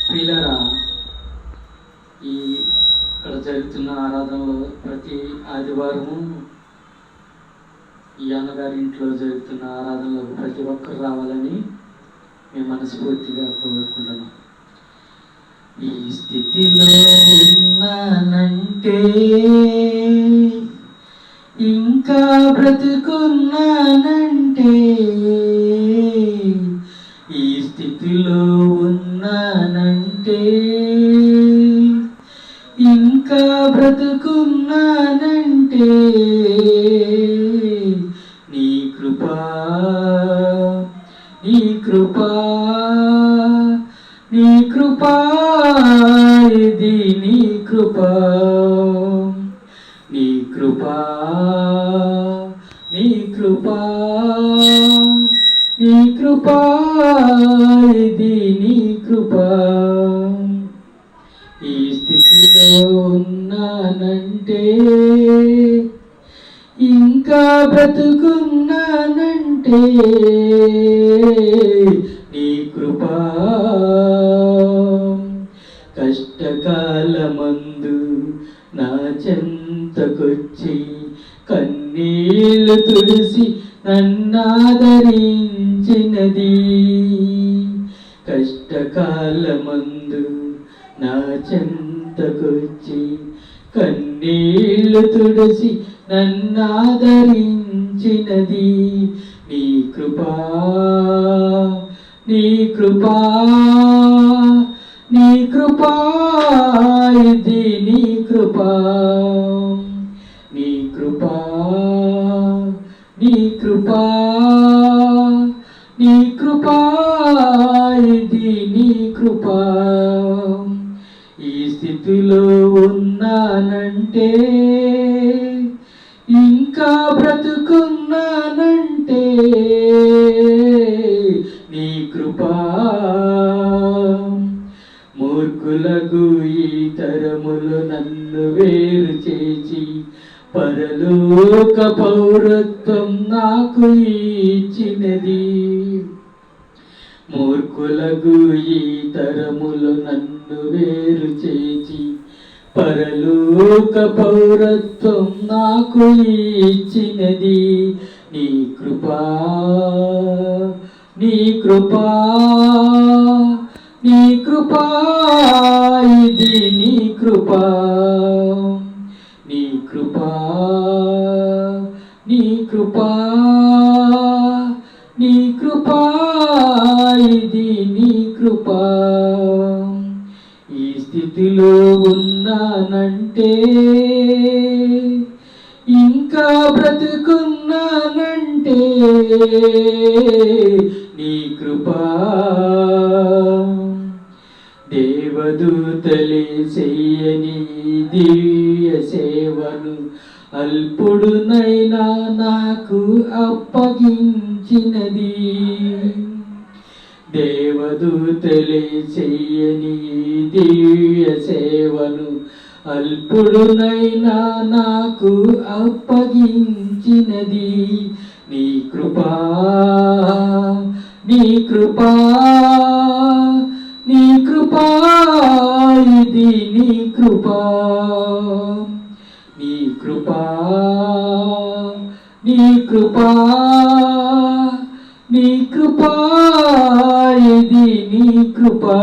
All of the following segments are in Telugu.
ప్రియులారా, ఈ ఇక్కడ జరుగుతున్న ఆరాధనలో ప్రతి ఆదివారము ఈ అన్నగారి ఇంట్లో జరుగుతున్న ఆరాధనలో ప్రతి ఒక్కరు రావాలని మేము మనస్ఫూర్తిగా కోరుకుంటున్నాం. ఈ స్థితిలో ఉన్నానంటే, ఇంకా బ్రతుకున్నానంటే, ఈ స్థితిలో ఉన్నానంటే, ఇంకా బ్రతుకున్నానంటే, నీ కృపా నీ కృపా నీ కృపా ఇది నీ కృపా నీ కృపా నీ కృపా నీ కృపా ఇది నీ కృపా. ఈ స్థితిలో ఉన్నానంటే, ఇంకా బ్రతుకున్నానంటే, నీ కృపా. కష్టకాలమందు నా చెంతకొచ్చి కన్నీళ్లు తుడిసి నన్నాదరించినది. కష్టకాలమందు నా చెంతకొచ్చి కన్నీళ్లు తుడిసి నన్నాదరించినది. నీ కృపా నీ కృపా నీ కృపా ఇది నీ కృపా నీ కృపా నీ కృపా నీ కృపా ఇది నీ కృపా. ఈ స్థితిలో ఉన్నానంటే, ఇంకా బ్రతుకున్నానంటే, నీ కృపా. మూర్ఖులకు ఈ తరములు నన్ను వేరు చేసి పరలోక పౌరత్వం నాకు ఇచ్చినది. మూర్ఖులకు ఈ తరములు నన్ను వేరు చేసి పరలోక పౌరత్వం నాకు ఇచ్చినది. నీ కృపా నీ కృపా నీ కృపా ఇది నీ కృపా నీ కృపా నీ కృపా నీ కృపా ఇది నీ కృపా. ఈ స్థితిలో ఉన్నానంటే, ఇంకా బ్రతుకున్నానంటే, నీ కృపా. దేవదూతలే చెయ్యని దివ్య సేవను అల్పుడునైనా నాకు అప్పగించినది. దేవదూతలే చెయ్యని దివ్య సేవను అల్పుడునైనా నాకు అప్పగించినది. నీ కృపా నీ కృపా నీ కృపా ఇది నీ కృపా నీ కృపా నీ కృపా నీ కృపా ఇది నీ కృపా.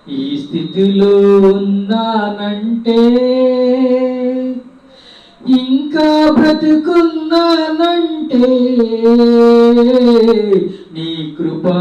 ఈ స్థితిలో ఉన్నానంటే, ఇంకా బ్రతుకున్నానంటే, నీ కృపా.